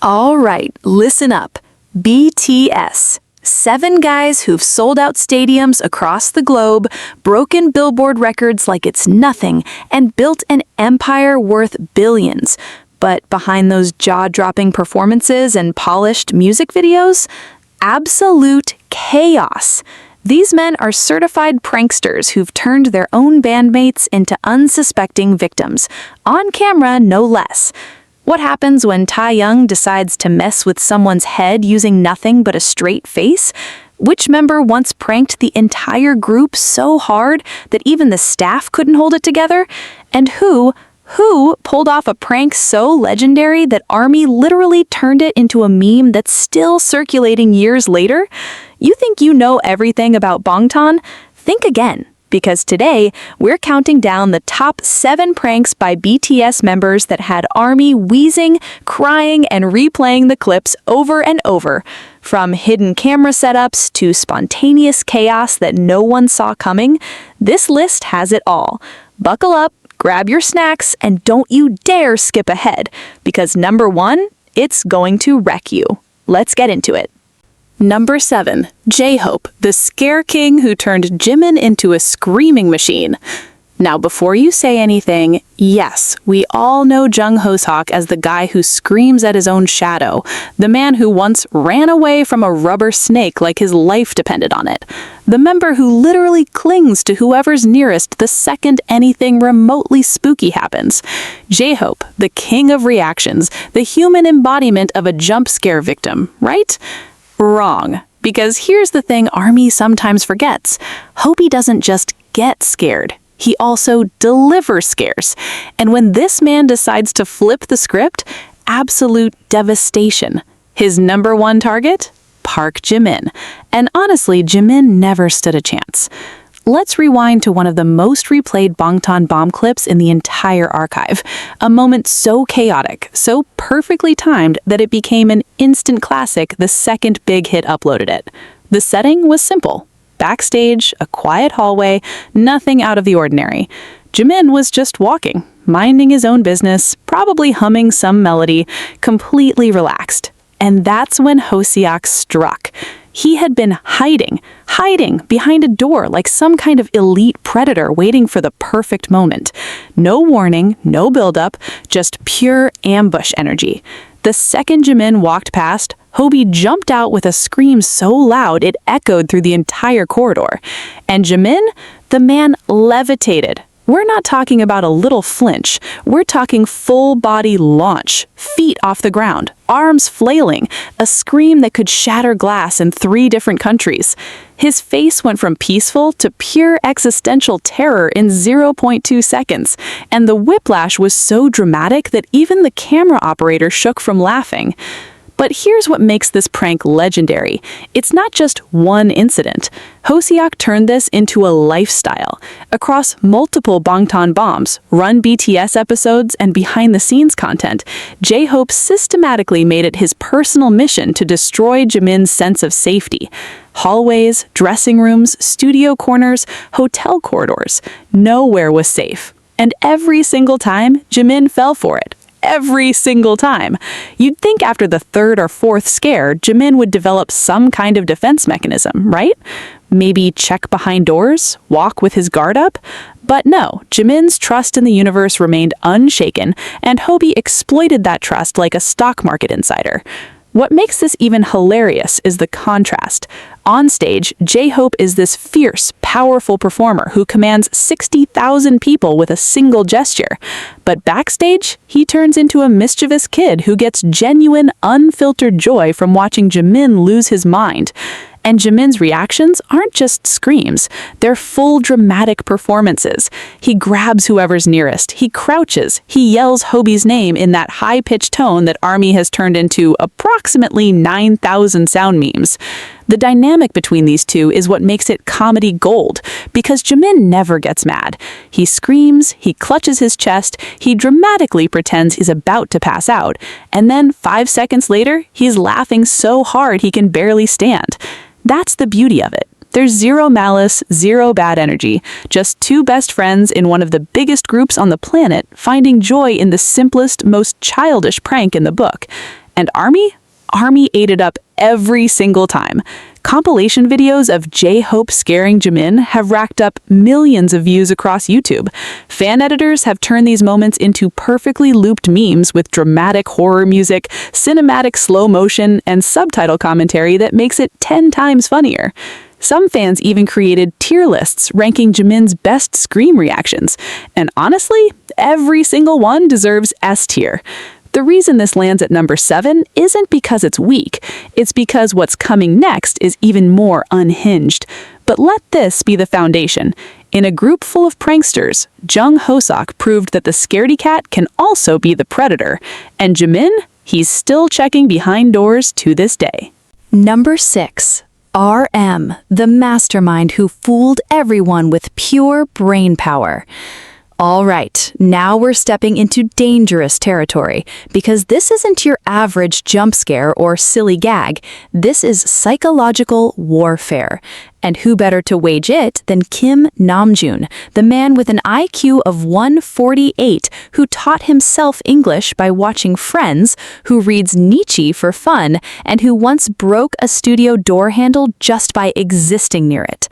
All right, listen up. BTS. 7 guys who've sold out stadiums across the globe, broken Billboard records like it's nothing, and built an empire worth billions. But behind those jaw-dropping performances and polished music videos, absolute chaos. These men are certified pranksters who've turned their own bandmates into unsuspecting victims, on camera no less. What happens when Taehyung decides to mess with someone's head using nothing but a straight face? Which member once pranked the entire group so hard that even the staff couldn't hold it together? And who pulled off a prank so legendary that ARMY literally turned it into a meme that's still circulating years later? You think you know everything about Bangtan? Think again. Because today, we're counting down the top 7 pranks by BTS members that had ARMY wheezing, crying, and replaying the clips over and over. From hidden camera setups to spontaneous chaos that no one saw coming, this list has it all. Buckle up, grab your snacks, and don't you dare skip ahead, because number 1, it's going to wreck you. Let's get into it. Number 7. J-Hope, the scare king who turned Jimin into a screaming machine. Now, before you say anything, yes, we all know Jung Ho-seok as the guy who screams at his own shadow, the man who once ran away from a rubber snake like his life depended on it, the member who literally clings to whoever's nearest the second anything remotely spooky happens. J-Hope, the king of reactions, the human embodiment of a jump scare victim, right? Wrong. Because here's the thing ARMY sometimes forgets. HYBE doesn't just get scared. He also delivers scares. And when this man decides to flip the script, absolute devastation. His number 1 target? Park Jimin. And honestly, Jimin never stood a chance. Let's rewind to one of the most replayed Bangtan bomb clips in the entire archive. A moment so chaotic, so perfectly timed that it became an instant classic the second Big Hit uploaded it. The setting was simple. Backstage, a quiet hallway, nothing out of the ordinary. Jimin was just walking, minding his own business, probably humming some melody, completely relaxed. And that's when Ho-seok struck. He had been hiding behind a door like some kind of elite predator waiting for the perfect moment. No warning, no buildup, just pure ambush energy. The second Jimin walked past, HYBE jumped out with a scream so loud it echoed through the entire corridor. And Jimin, the man levitated. We're not talking about a little flinch. We're talking full-body launch, feet off the ground, arms flailing, a scream that could shatter glass in 3 different countries. His face went from peaceful to pure existential terror in 0.2 seconds, and the whiplash was so dramatic that even the camera operator shook from laughing. But here's what makes this prank legendary. It's not just one incident. Ho-seok turned this into a lifestyle. Across multiple Bangtan bombs, Run BTS episodes, and behind-the-scenes content, J-Hope systematically made it his personal mission to destroy Jimin's sense of safety. Hallways, dressing rooms, studio corners, hotel corridors. Nowhere was safe. And every single time, Jimin fell for it. Every single time. You'd think after the 3rd or 4th scare, Jimin would develop some kind of defense mechanism, right? Maybe check behind doors, walk with his guard up? But no, Jimin's trust in the universe remained unshaken, and HYBE exploited that trust like a stock market insider. What makes this even hilarious is the contrast. On stage, J-Hope is this fierce, powerful performer who commands 60,000 people with a single gesture. But backstage, he turns into a mischievous kid who gets genuine, unfiltered joy from watching Jimin lose his mind. And Jimin's reactions aren't just screams, they're full dramatic performances. He grabs whoever's nearest, he crouches, he yells HYBE's name in that high-pitched tone that ARMY has turned into approximately 9,000 sound memes. The dynamic between these two is what makes it comedy gold, because Jimin never gets mad. He screams, he clutches his chest, he dramatically pretends he's about to pass out, and then 5 seconds later, he's laughing so hard he can barely stand. That's the beauty of it. There's zero malice, zero bad energy, just 2 best friends in one of the biggest groups on the planet finding joy in the simplest, most childish prank in the book. And ARMY? ARMY ate it up every single time. Compilation videos of J-Hope scaring Jimin have racked up millions of views across YouTube. Fan editors have turned these moments into perfectly looped memes with dramatic horror music, cinematic slow motion, and subtitle commentary that makes it 10 times funnier. Some fans even created tier lists ranking Jimin's best scream reactions. And honestly, every single one deserves S tier. The reason this lands at number 7 isn't because it's weak, it's because what's coming next is even more unhinged. But let this be the foundation. In a group full of pranksters, Jung Hoseok proved that the scaredy cat can also be the predator. And Jimin? He's still checking behind doors to this day. Number 6. RM, the mastermind who fooled everyone with pure brain power. All right, now we're stepping into dangerous territory, because this isn't your average jump scare or silly gag. This is psychological warfare. And who better to wage it than Kim Namjoon, the man with an IQ of 148 who taught himself English by watching Friends, who reads Nietzsche for fun, and who once broke a studio door handle just by existing near it.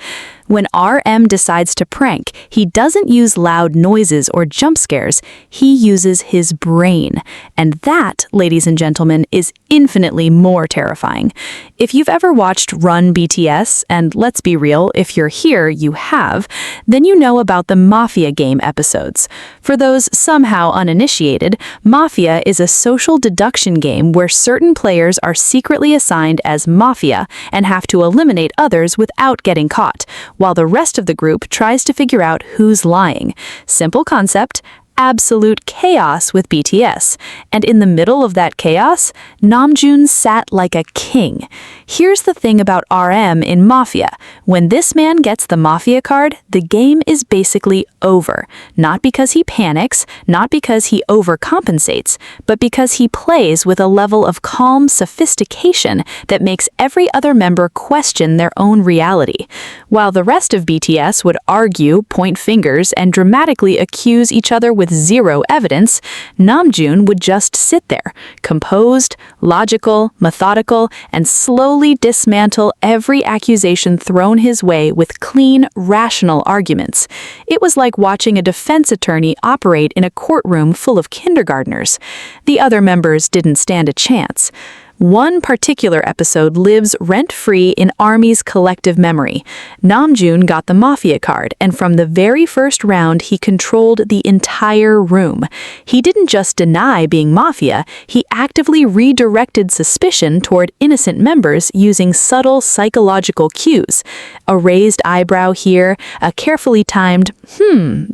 When RM decides to prank, he doesn't use loud noises or jump scares, he uses his brain. And that, ladies and gentlemen, is infinitely more terrifying. If you've ever watched Run BTS, and let's be real, if you're here, you have, then you know about the Mafia game episodes. For those somehow uninitiated, Mafia is a social deduction game where certain players are secretly assigned as Mafia and have to eliminate others without getting caught, while the rest of the group tries to figure out who's lying. Simple concept, absolute chaos with BTS. And in the middle of that chaos, Namjoon sat like a king. Here's the thing about RM in Mafia. When this man gets the Mafia card, the game is basically over. Not because he panics, not because he overcompensates, but because he plays with a level of calm sophistication that makes every other member question their own reality. While the rest of BTS would argue, point fingers, and dramatically accuse each other with zero evidence, Namjoon would just sit there, composed, logical, methodical, and slowly dismantle every accusation thrown his way with clean, rational arguments. It was like watching a defense attorney operate in a courtroom full of kindergartners. The other members didn't stand a chance. One particular episode lives rent-free in ARMY's collective memory. Namjoon got the Mafia card, and from the very first round, he controlled the entire room. He didn't just deny being Mafia, he actively redirected suspicion toward innocent members using subtle psychological cues. A raised eyebrow here, a carefully timed,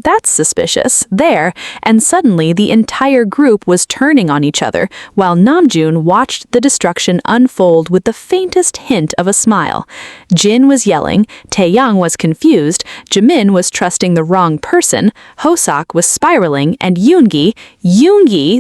that's suspicious, there, and suddenly the entire group was turning on each other, while Namjoon watched the destruction unfold with the faintest hint of a smile. Jin was yelling, Taeyang was confused, Jimin was trusting the wrong person, Hoseok was spiraling, and Yoongi,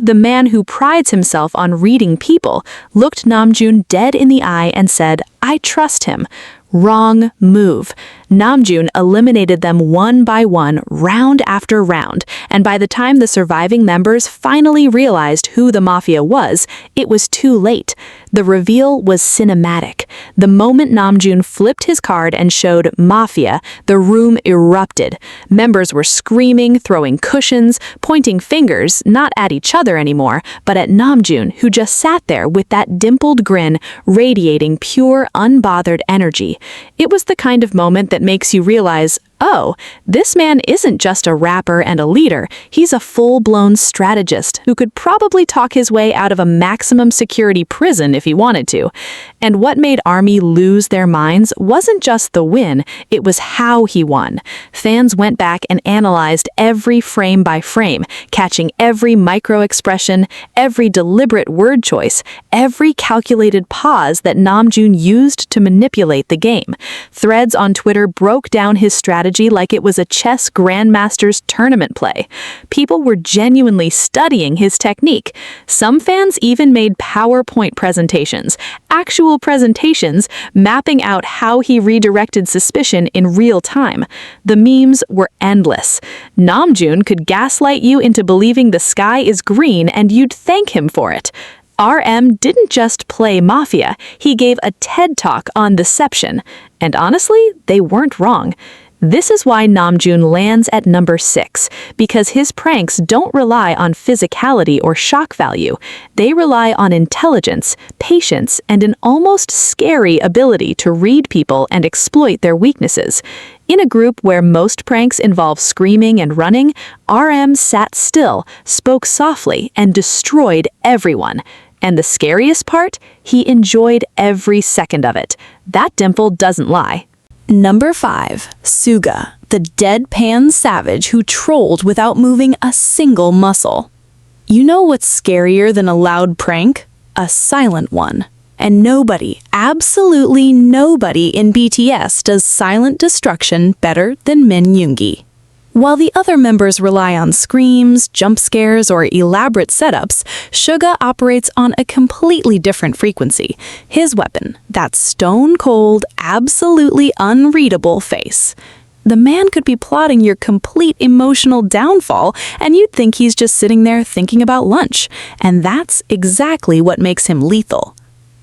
the man who prides himself on reading people, looked Namjoon dead in the eye and said, I trust him. Wrong move. Namjoon eliminated them one by one, round after round, and by the time the surviving members finally realized who the Mafia was, it was too late. The reveal was cinematic. The moment Namjoon flipped his card and showed Mafia, the room erupted. Members were screaming, throwing cushions, pointing fingers, not at each other anymore, but at Namjoon, who just sat there with that dimpled grin, radiating pure, unbothered energy. It was the kind of moment that makes you realize, oh, this man isn't just a rapper and a leader, he's a full-blown strategist who could probably talk his way out of a maximum security prison if he wanted to. And what made ARMY lose their minds wasn't just the win, it was how he won. Fans went back and analyzed every frame by frame, catching every micro-expression, every deliberate word choice, every calculated pause that Namjoon used to manipulate the game. Threads on Twitter broke down his strategy like it was a chess grandmaster's tournament play. People were genuinely studying his technique. Some fans even made PowerPoint presentations, actual presentations, mapping out how he redirected suspicion in real time. The memes were endless. Namjoon could gaslight you into believing the sky is green and you'd thank him for it. RM didn't just play Mafia, he gave a TED Talk on deception. And honestly, they weren't wrong. This is why Namjoon lands at number 6, because his pranks don't rely on physicality or shock value. They rely on intelligence, patience, and an almost scary ability to read people and exploit their weaknesses. In a group where most pranks involve screaming and running, RM sat still, spoke softly, and destroyed everyone. And the scariest part? He enjoyed every second of it. That dimple doesn't lie. Number 5. Suga, the deadpan savage who trolled without moving a single muscle. You know what's scarier than a loud prank? A silent one. And nobody, absolutely nobody in BTS does silent destruction better than Min Yoongi. While the other members rely on screams, jump scares, or elaborate setups, Suga operates on a completely different frequency. His weapon, that stone-cold, absolutely unreadable face. The man could be plotting your complete emotional downfall, and you'd think he's just sitting there thinking about lunch. And that's exactly what makes him lethal.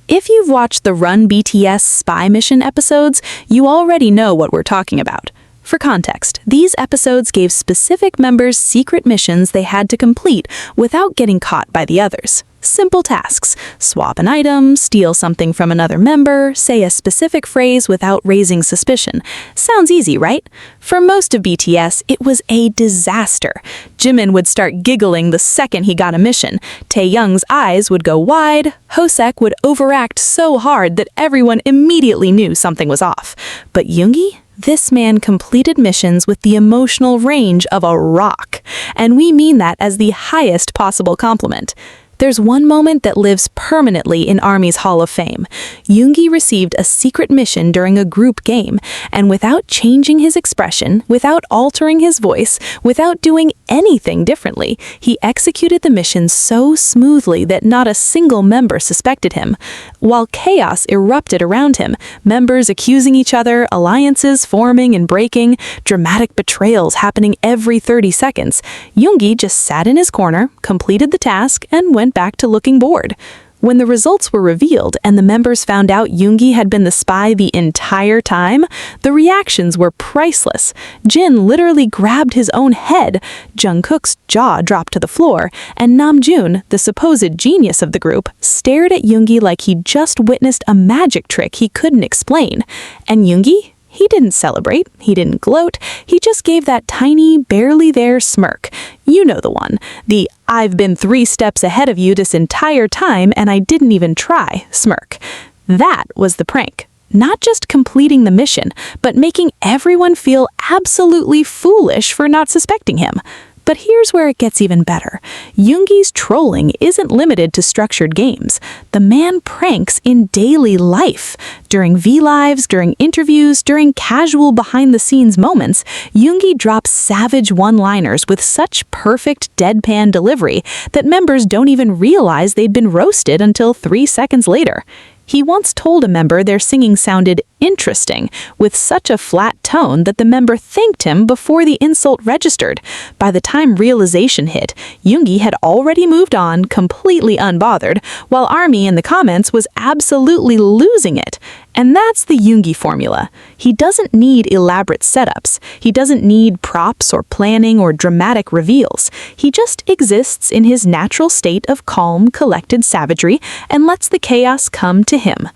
If you've watched the Run BTS spy mission episodes, you already know what we're talking about. For context, these episodes gave specific members secret missions they had to complete without getting caught by the others. Simple tasks: swap an item, steal something from another member, say a specific phrase without raising suspicion. Sounds easy, right? For most of BTS, it was a disaster. Jimin would start giggling the second he got a mission. Taeyoung's eyes would go wide. Hosek would overact so hard that everyone immediately knew something was off. But Yoongi? This man completed missions with the emotional range of a rock, and we mean that as the highest possible compliment. There's one moment that lives permanently in ARMY's Hall of Fame. Yoongi received a secret mission during a group game, and without changing his expression, without altering his voice, without doing anything differently, he executed the mission so smoothly that not a single member suspected him. While chaos erupted around him, members accusing each other, alliances forming and breaking, dramatic betrayals happening every 30 seconds, Yoongi just sat in his corner, completed the task, and went back to looking bored. When the results were revealed and the members found out Yoongi had been the spy the entire time, the reactions were priceless. Jin literally grabbed his own head, Jungkook's jaw dropped to the floor, and Namjoon, the supposed genius of the group, stared at Yoongi like he'd just witnessed a magic trick he couldn't explain. And Yoongi? He didn't celebrate, he didn't gloat, he just gave that tiny, barely there smirk. You know the one. The "I've been 3 steps ahead of you this entire time and I didn't even try" smirk. That was the prank. Not just completing the mission, but making everyone feel absolutely foolish for not suspecting him. But here's where it gets even better. Yoongi's trolling isn't limited to structured games. The man pranks in daily life. During V-Lives, during interviews, during casual behind-the-scenes moments, Yoongi drops savage one-liners with such perfect deadpan delivery that members don't even realize they'd been roasted until 3 seconds later. He once told a member their singing sounded interesting, with such a flat tone that the member thanked him before the insult registered. By the time realization hit, Yoongi had already moved on, completely unbothered, while ARMY in the comments was absolutely losing it. And that's the Yoongi formula. He doesn't need elaborate setups. He doesn't need props or planning or dramatic reveals. He just exists in his natural state of calm, collected savagery and lets the chaos come to him.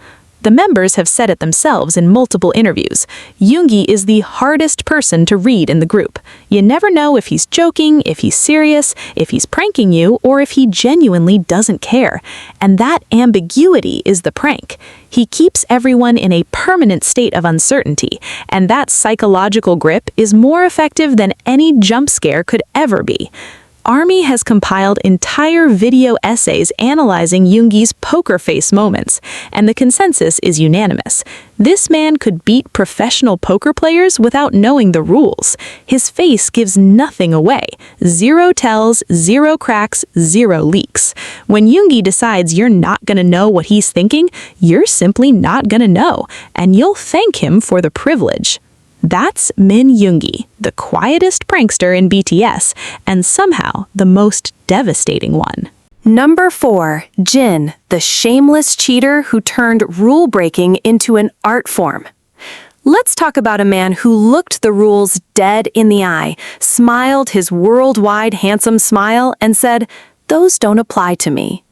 The members have said it themselves in multiple interviews. Yoongi is the hardest person to read in the group. You never know if he's joking, if he's serious, if he's pranking you, or if he genuinely doesn't care. And that ambiguity is the prank. He keeps everyone in a permanent state of uncertainty, and that psychological grip is more effective than any jump scare could ever be. ARMY has compiled entire video essays analyzing Yoongi's poker face moments, and the consensus is unanimous. This man could beat professional poker players without knowing the rules. His face gives nothing away. 0 tells, 0 cracks, 0 leaks. When Yoongi decides you're not gonna know what he's thinking, you're simply not gonna know, and you'll thank him for the privilege. That's Min Yoongi, the quietest prankster in BTS, and somehow the most devastating one. Number 4. Jin, the shameless cheater who turned rule-breaking into an art form. Let's talk about a man who looked the rules dead in the eye, smiled his worldwide handsome smile, and said, "Those don't apply to me."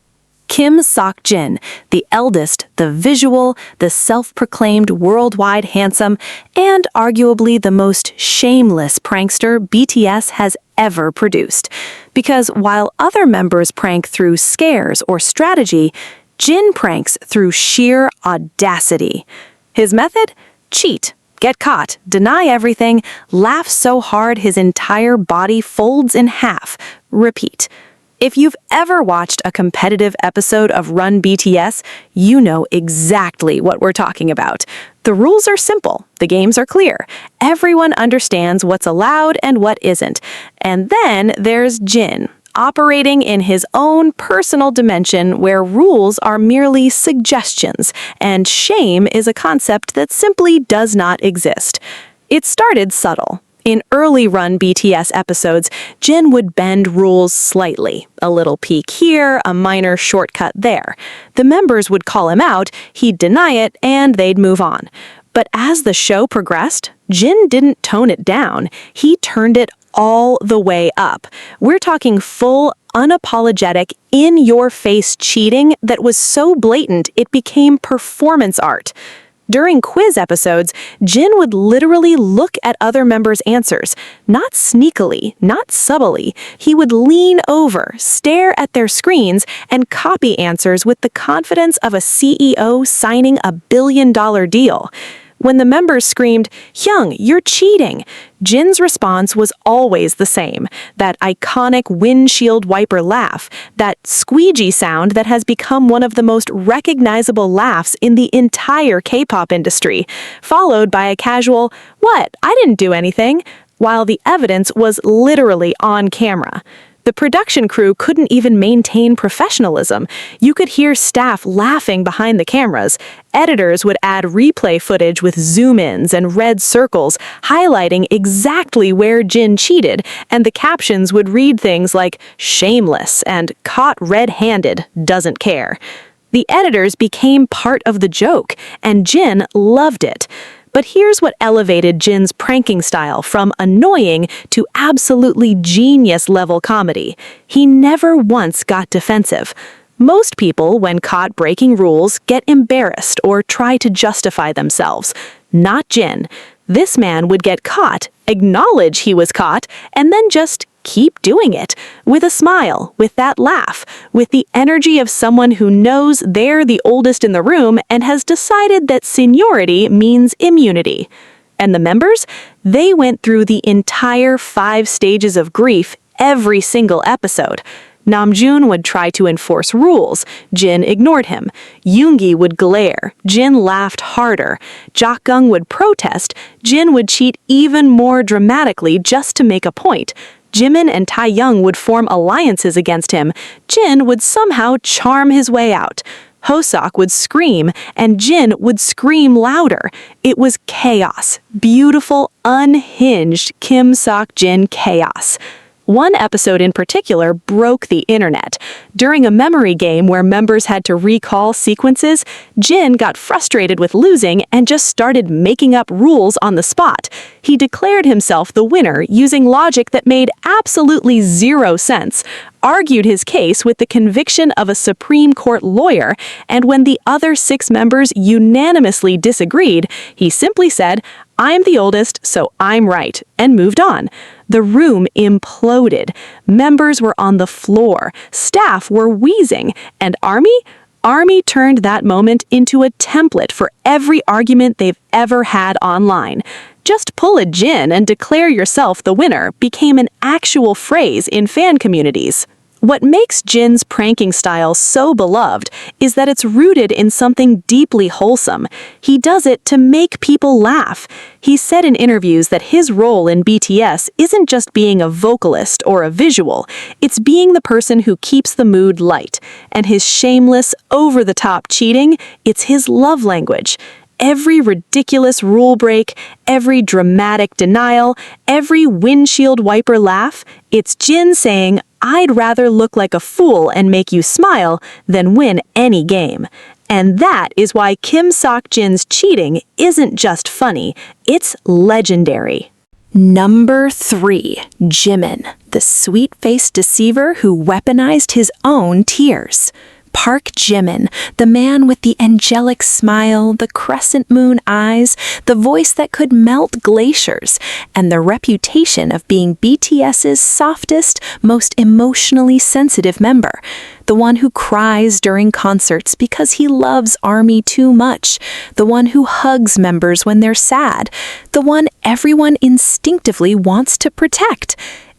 Kim Sok-jin, the eldest, the visual, the self-proclaimed worldwide handsome, and arguably the most shameless prankster BTS has ever produced. Because while other members prank through scares or strategy, Jin pranks through sheer audacity. His method? Cheat, get caught, deny everything, laugh so hard his entire body folds in half, repeat. If you've ever watched a competitive episode of Run BTS, you know exactly what we're talking about. The rules are simple, the games are clear, everyone understands what's allowed and what isn't. And then there's Jin, operating in his own personal dimension where rules are merely suggestions, and shame is a concept that simply does not exist. It started subtle. In early Run BTS episodes, Jin would bend rules slightly. A little peek here, a minor shortcut there. The members would call him out, he'd deny it, and they'd move on. But as the show progressed, Jin didn't tone it down. He turned it all the way up. We're talking full, unapologetic, in-your-face cheating that was so blatant it became performance art. During quiz episodes, Jin would literally look at other members' answers, not sneakily, not subtly. He would lean over, stare at their screens, and copy answers with the confidence of a CEO signing a billion-dollar deal. When the members screamed, "Hyung, you're cheating," Jin's response was always the same, that iconic windshield wiper laugh, that squeegee sound that has become one of the most recognizable laughs in the entire K-pop industry, followed by a casual, "What? I didn't do anything," while the evidence was literally on camera. The production crew couldn't even maintain professionalism. You could hear staff laughing behind the cameras. Editors would add replay footage with zoom-ins and red circles, highlighting exactly where Jin cheated, and the captions would read things like "shameless" and "caught red-handed, doesn't care." The editors became part of the joke, and Jin loved it. But here's what elevated Jin's pranking style from annoying to absolutely genius-level comedy. He never once got defensive. Most people, when caught breaking rules, get embarrassed or try to justify themselves. Not Jin. This man would get caught, acknowledge he was caught, and then just keep doing it. With a smile, with that laugh, with the energy of someone who knows they're the oldest in the room and has decided that seniority means immunity. And the members? They went through the entire 5 stages of grief every single episode. Namjoon would try to enforce rules. Jin ignored him. Yoongi would glare. Jin laughed harder. Jokgung would protest. Jin would cheat even more dramatically just to make a point. Jimin and Taehyung would form alliances against him. Jin would somehow charm his way out. Hoseok would scream, and Jin would scream louder. It was chaos. Beautiful, unhinged Kim Sok-jin chaos. One episode in particular broke the internet. During a memory game where members had to recall sequences, Jin got frustrated with losing and just started making up rules on the spot. He declared himself the winner using logic that made absolutely zero sense, argued his case with the conviction of a Supreme Court lawyer, and when the other 6 members unanimously disagreed, he simply said, "I'm the oldest, so I'm right," and moved on. The room imploded. Members were on the floor. Staff were wheezing. And Army turned that moment into a template for every argument they've ever had online. Just pull a Jin and declare yourself the winner became an actual phrase in fan communities. What makes Jin's pranking style so beloved is that it's rooted in something deeply wholesome. He does it to make people laugh. He said in interviews that his role in BTS isn't just being a vocalist or a visual, it's being the person who keeps the mood light. And his shameless, over-the-top cheating, it's his love language. Every ridiculous rule break, every dramatic denial, every windshield wiper laugh, it's Jin saying, I'd rather look like a fool and make you smile than win any game. And that is why Kim Sok-jin's cheating isn't just funny, it's legendary. Number 3, Jimin, the sweet-faced deceiver who weaponized his own tears. Park Jimin, the man with the angelic smile, the crescent moon eyes, the voice that could melt glaciers, and the reputation of being BTS's softest, most emotionally sensitive member. The one who cries during concerts because he loves ARMY too much. The one who hugs members when they're sad. The one everyone instinctively wants to protect.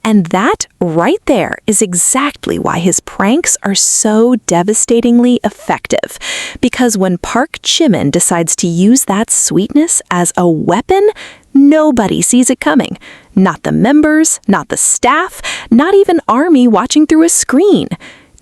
And that right there is exactly why his pranks are so devastatingly effective. Because when Park Jimin decides to use that sweetness as a weapon, nobody sees it coming. Not the members, not the staff, not even ARMY watching through a screen.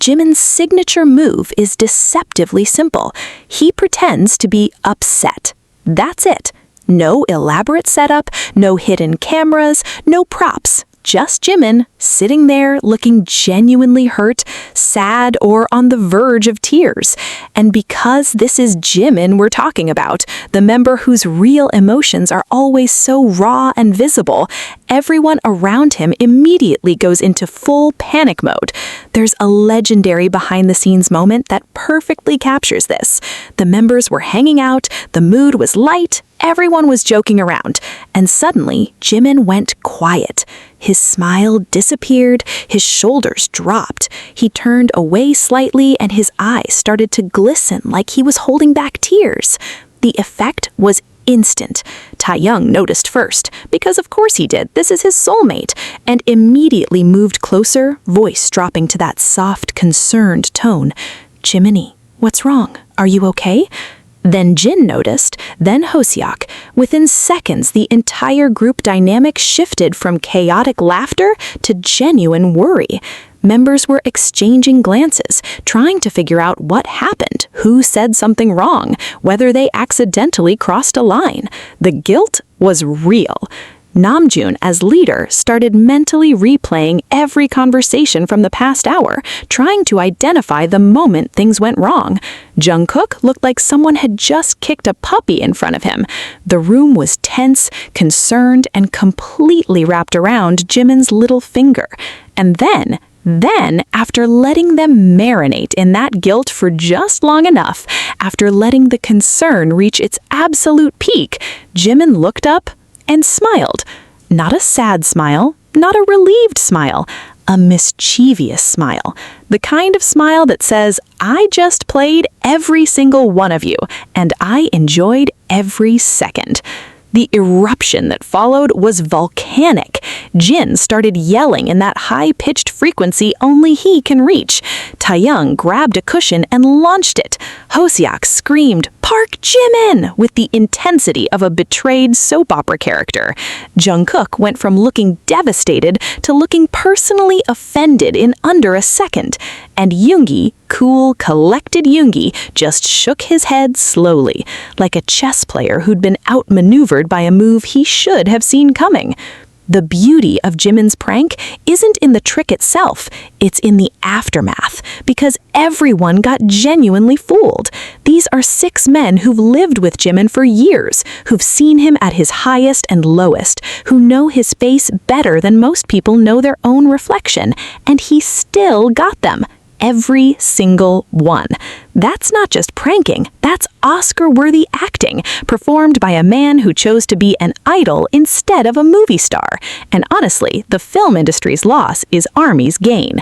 Jimin's signature move is deceptively simple. He pretends to be upset. That's it. No elaborate setup, no hidden cameras, no props. Just Jimin, sitting there looking genuinely hurt, sad, or on the verge of tears. And because this is Jimin we're talking about, the member whose real emotions are always so raw and visible, everyone around him immediately goes into full panic mode. There's a legendary behind-the-scenes moment that perfectly captures this. The members were hanging out, the mood was light, everyone was joking around, and suddenly Jimin went quiet. His smile disappeared, his shoulders dropped. He turned away slightly and his eyes started to glisten like he was holding back tears. The effect was instant. Taehyung noticed first, because of course he did, this is his soulmate, and immediately moved closer, voice dropping to that soft, concerned tone. "Jiminy, what's wrong? Are you okay?" Then Jin noticed, then Hoseok. Within seconds, the entire group dynamic shifted from chaotic laughter to genuine worry. Members were exchanging glances, trying to figure out what happened, who said something wrong, whether they accidentally crossed a line. The guilt was real. Namjoon, as leader, started mentally replaying every conversation from the past hour, trying to identify the moment things went wrong. Jungkook looked like someone had just kicked a puppy in front of him. The room was tense, concerned, and completely wrapped around Jimin's little finger. And then, after letting them marinate in that guilt for just long enough, after letting the concern reach its absolute peak, Jimin looked up and smiled. Not a sad smile, not a relieved smile, a mischievous smile. The kind of smile that says, "I just played every single one of you, and I enjoyed every second." The eruption that followed was volcanic. Jin started yelling in that high-pitched frequency only he can reach. Taehyung grabbed a cushion and launched it. Hoseok screamed, "Park Jimin!" with the intensity of a betrayed soap opera character. Jungkook went from looking devastated to looking personally offended in under a second. And Yoongi, cool, collected Yoongi, just shook his head slowly, like a chess player who'd been outmaneuvered by a move he should have seen coming. The beauty of Jimin's prank isn't in the trick itself, it's in the aftermath, because everyone got genuinely fooled. These are 6 men who've lived with Jimin for years, who've seen him at his highest and lowest, who know his face better than most people know their own reflection, and he still got them. Every single one. That's not just pranking, that's Oscar-worthy acting, performed by a man who chose to be an idol instead of a movie star. And honestly, the film industry's loss is ARMY's gain.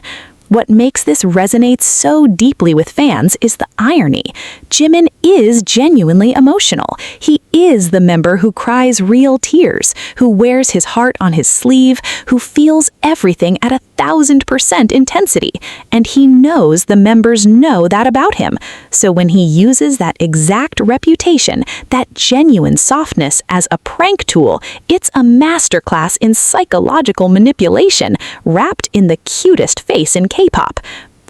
What makes this resonate so deeply with fans is the irony. Jimin is genuinely emotional. He is the member who cries real tears, who wears his heart on his sleeve, who feels everything at 1,000% intensity. And he knows the members know that about him. So when he uses that exact reputation, that genuine softness as a prank tool, it's a masterclass in psychological manipulation wrapped in the cutest face in Kpop.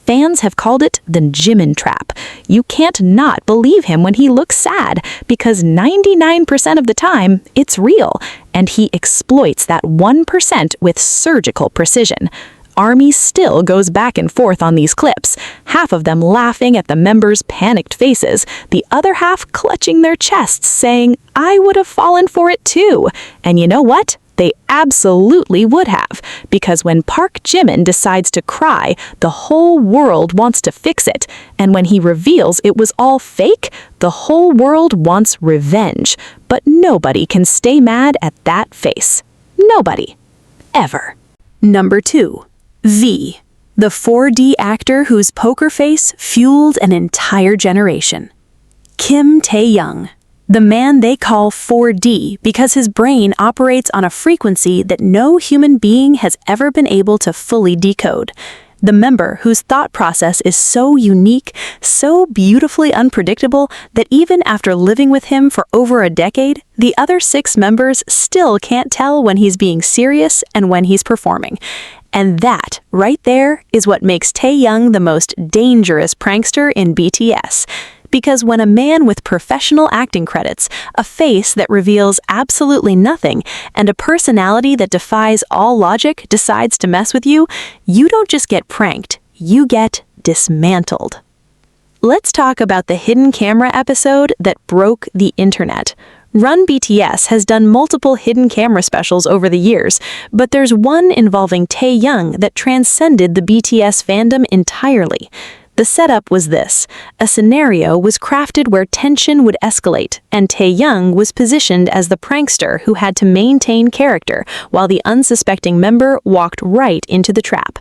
Fans have called it the Jimin trap. You can't not believe him when he looks sad, because 99% of the time, it's real, and he exploits that 1% with surgical precision. ARMY still goes back and forth on these clips, half of them laughing at the members' panicked faces, the other half clutching their chests saying, "I would have fallen for it too." And you know what? They absolutely would have, because when Park Jimin decides to cry, the whole world wants to fix it, and when he reveals it was all fake, the whole world wants revenge. But nobody can stay mad at that face. Nobody. Ever. Number 2. V. The 4D actor whose poker face fueled an entire generation. Kim Tae-young. The man they call 4D because his brain operates on a frequency that no human being has ever been able to fully decode. The member whose thought process is so unique, so beautifully unpredictable, that even after living with him for over a decade, the other 6 members still can't tell when he's being serious and when he's performing. And that, right there, is what makes Tae-young the most dangerous prankster in BTS. Because when a man with professional acting credits, a face that reveals absolutely nothing, and a personality that defies all logic decides to mess with you, you don't just get pranked, you get dismantled. Let's talk about the hidden camera episode that broke the internet. Run BTS has done multiple hidden camera specials over the years, but there's one involving Tae-young that transcended the BTS fandom entirely. The setup was this. A scenario was crafted where tension would escalate, and Tae-young was positioned as the prankster who had to maintain character while the unsuspecting member walked right into the trap.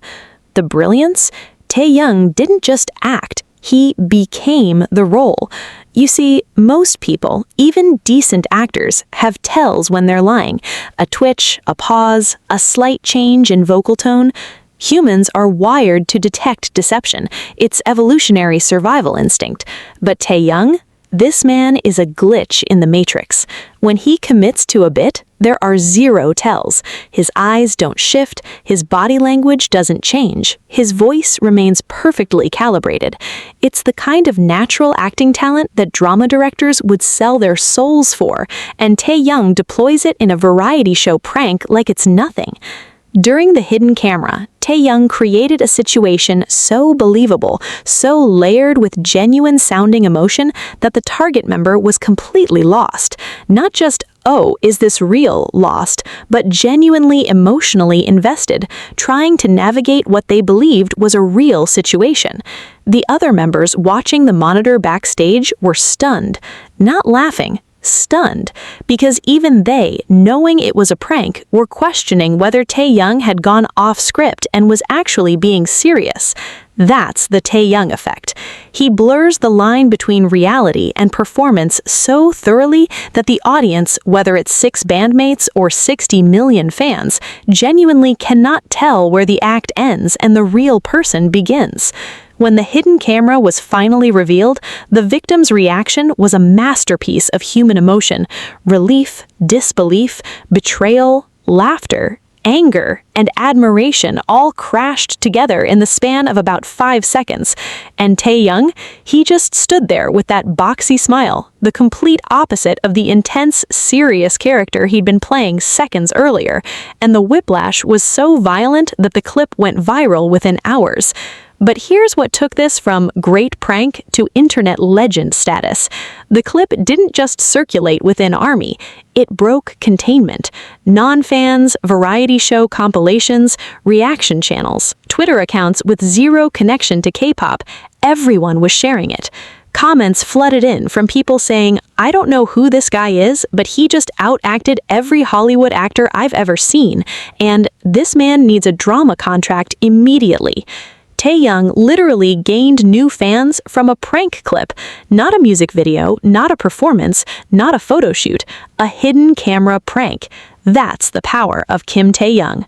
The brilliance? Tae-young didn't just act, he became the role. You see, most people, even decent actors, have tells when they're lying. A twitch, a pause, a slight change in vocal tone. Humans are wired to detect deception. It's evolutionary survival instinct. But Tae-young? This man is a glitch in the matrix. When he commits to a bit, there are 0 tells. His eyes don't shift, his body language doesn't change, his voice remains perfectly calibrated. It's the kind of natural acting talent that drama directors would sell their souls for, and Tae-young deploys it in a variety show prank like it's nothing. During the hidden camera, Tae-young created a situation so believable, so layered with genuine-sounding emotion that the target member was completely lost. Not just, "Oh, is this real?" lost, but genuinely emotionally invested, trying to navigate what they believed was a real situation. The other members watching the monitor backstage were stunned, not laughing, stunned, because even they, knowing it was a prank, were questioning whether Tae-young had gone off script and was actually being serious. That's the Tae-young effect. He blurs the line between reality and performance so thoroughly that the audience, whether it's 6 bandmates or 60 million fans, genuinely cannot tell where the act ends and the real person begins. When the hidden camera was finally revealed, the victim's reaction was a masterpiece of human emotion. Relief, disbelief, betrayal, laughter, anger, and admiration all crashed together in the span of about 5 seconds. And Tae-young, he just stood there with that boxy smile, the complete opposite of the intense, serious character he'd been playing seconds earlier. And the whiplash was so violent that the clip went viral within hours. But here's what took this from great prank to internet legend status. The clip didn't just circulate within ARMY, it broke containment. Non-fans, variety show compilations, reaction channels, Twitter accounts with 0 connection to K-pop, everyone was sharing it. Comments flooded in from people saying, "I don't know who this guy is, but he just outacted every Hollywood actor I've ever seen, and this man needs a drama contract immediately." Tae-young literally gained new fans from a prank clip, not a music video, not a performance, not a photo shoot, a hidden camera prank. That's the power of Kim Tae-young.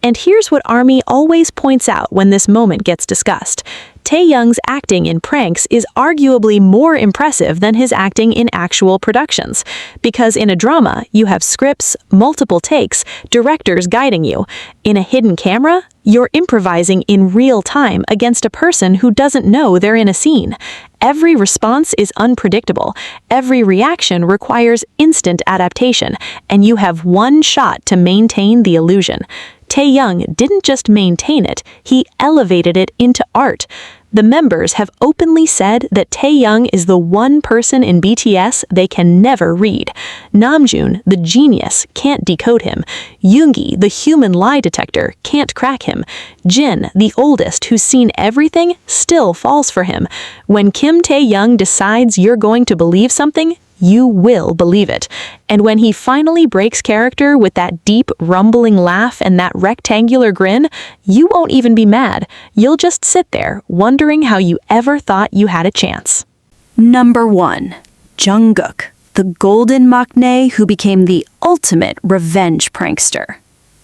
And here's what ARMY always points out when this moment gets discussed. Tae-young's acting in pranks is arguably more impressive than his acting in actual productions. Because in a drama, you have scripts, multiple takes, directors guiding you. In a hidden camera, you're improvising in real time against a person who doesn't know they're in a scene. Every response is unpredictable. Every reaction requires instant adaptation, and you have one shot to maintain the illusion. Taehyung didn't just maintain it, he elevated it into art. The members have openly said that Taehyung is the one person in BTS they can never read. Namjoon, the genius, can't decode him. Yoongi, the human lie detector, can't crack him. Jin, the oldest who's seen everything, still falls for him. When Kim Taehyung decides you're going to believe something, you will believe it. And when he finally breaks character with that deep, rumbling laugh and that rectangular grin, you won't even be mad. You'll just sit there, wondering how you ever thought you had a chance. Number 1. Jungkook, the golden maknae who became the ultimate revenge prankster.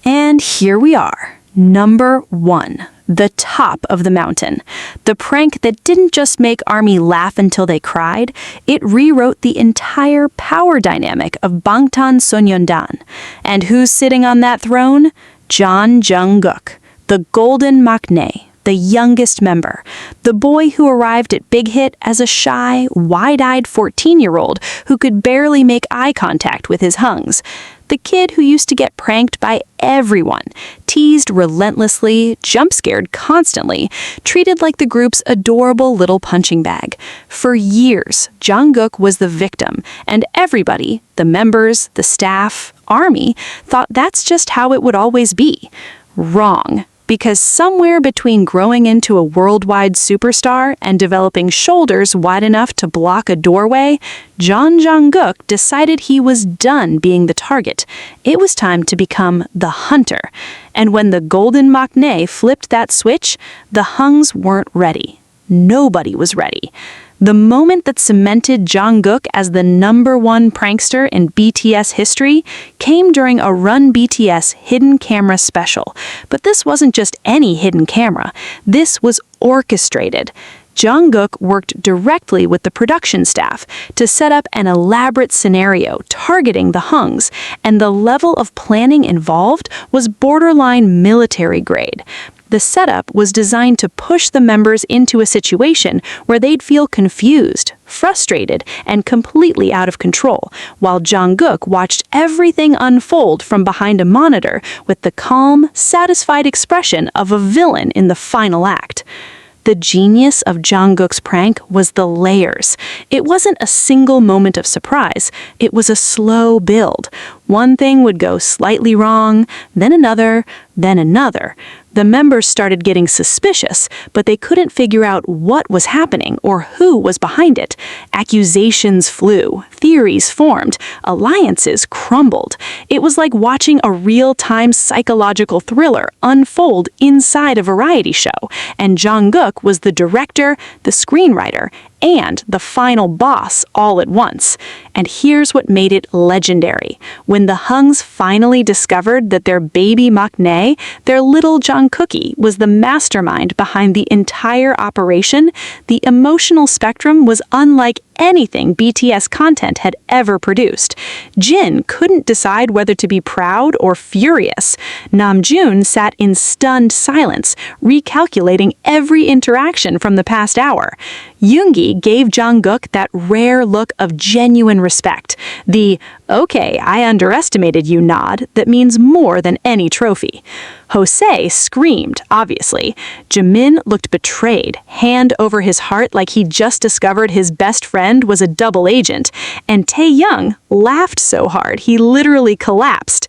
And here we are. Number 1. The top of the mountain. The prank that didn't just make ARMY laugh until they cried, it rewrote the entire power dynamic of Bangtan Sonyeondan. And who's sitting on that throne? Jungkook, the golden maknae, the youngest member, the boy who arrived at Big Hit as a shy, wide-eyed 14-year-old who could barely make eye contact with his hungs. The kid who used to get pranked by everyone, teased relentlessly, jump-scared constantly, treated like the group's adorable little punching bag. For years, Jungkook was the victim, and everybody, the members, the staff, ARMY, thought that's just how it would always be. Wrong. Because somewhere between growing into a worldwide superstar and developing shoulders wide enough to block a doorway, Jungkook decided he was done being the target. It was time to become the hunter. And when the golden maknae flipped that switch, the hungs weren't ready. Nobody was ready. The moment that cemented Jungkook as the #1 prankster in BTS history came during a Run BTS hidden camera special. But this wasn't just any hidden camera. This was orchestrated. Jungkook worked directly with the production staff to set up an elaborate scenario targeting the hungs, and the level of planning involved was borderline military grade. The setup was designed to push the members into a situation where they'd feel confused, frustrated, and completely out of control, while Jungkook watched everything unfold from behind a monitor with the calm, satisfied expression of a villain in the final act. The genius of Jungkook's prank was the layers. It wasn't a single moment of surprise. It was a slow build. One thing would go slightly wrong, then another, then another. The members started getting suspicious, but they couldn't figure out what was happening or who was behind it. Accusations flew, theories formed, alliances crumbled. It was like watching a real-time psychological thriller unfold inside a variety show, and Jungkook was the director, the screenwriter, and the final boss all at once. And here's what made it legendary. When the hungs finally discovered that their baby maknae, their little Jungkookie, was the mastermind behind the entire operation, the emotional spectrum was unlike anything BTS content had ever produced. Jin couldn't decide whether to be proud or furious. Namjoon sat in stunned silence, recalculating every interaction from the past hour. Yoongi gave Jungkook that rare look of genuine respect, the "okay, I underestimated you" nod that means more than any trophy. Jose screamed, obviously. Jimin looked betrayed, hand over his heart like he'd just discovered his best friend was a double agent, and Taehyung laughed so hard he literally collapsed.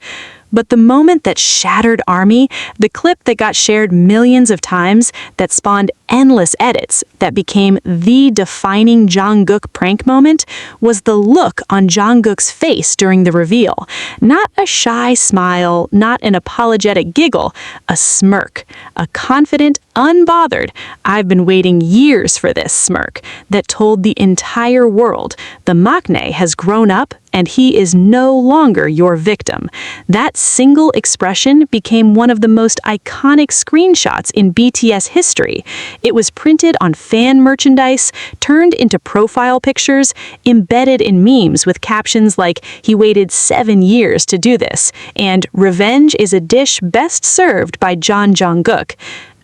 But the moment that shattered ARMY, the clip that got shared millions of times, that spawned endless edits, that became the defining Jungkook prank moment, was the look on Jungkook's face during the reveal. Not a shy smile, not an apologetic giggle, a smirk, a confident, unbothered, "I've been waiting years for this" smirk that told the entire world the maknae has grown up and he is no longer your victim. That single expression became one of the most iconic screenshots in BTS history. It was printed on fan merchandise, turned into profile pictures, embedded in memes with captions like, "He waited 7 years to do this," and "Revenge is a dish best served by Jungkook."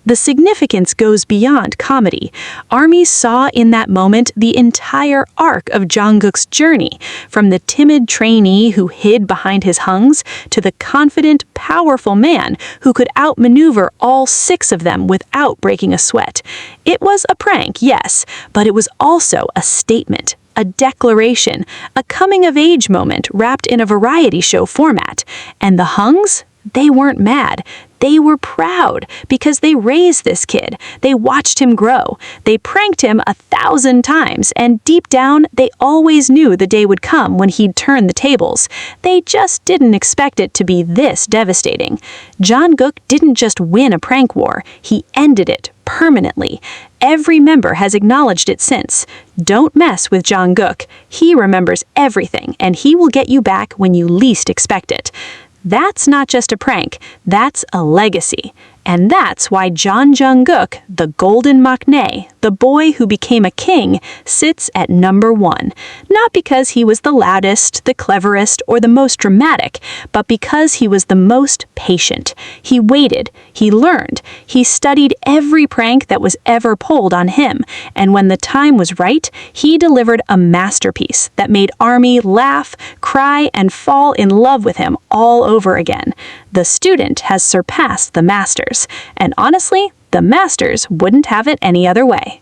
The significance goes beyond comedy. ARMY saw in that moment the entire arc of Jungkook's journey, from the timid trainee who hid behind his hungs to the confident, powerful man who could outmaneuver all 6 of them without breaking a sweat. It was a prank, yes, but it was also a statement, a declaration, a coming-of-age moment wrapped in a variety show format. And the hungs? They weren't mad. They were proud because they raised this kid. They watched him grow. They pranked him 1,000 times, and deep down, they always knew the day would come when he'd turn the tables. They just didn't expect it to be this devastating. Jungkook didn't just win a prank war, he ended it permanently. Every member has acknowledged it since. Don't mess with Jungkook. He remembers everything, and he will get you back when you least expect it. That's not just a prank, that's a legacy. And that's why Jungkook, the golden maknae, the boy who became a king, sits at number 1. Not because he was the loudest, the cleverest, or the most dramatic, but because he was the most patient. He waited, he learned, he studied every prank that was ever pulled on him, and when the time was right, he delivered a masterpiece that made ARMY laugh, cry, and fall in love with him all over again. The student has surpassed the masters, and honestly, the masters wouldn't have it any other way.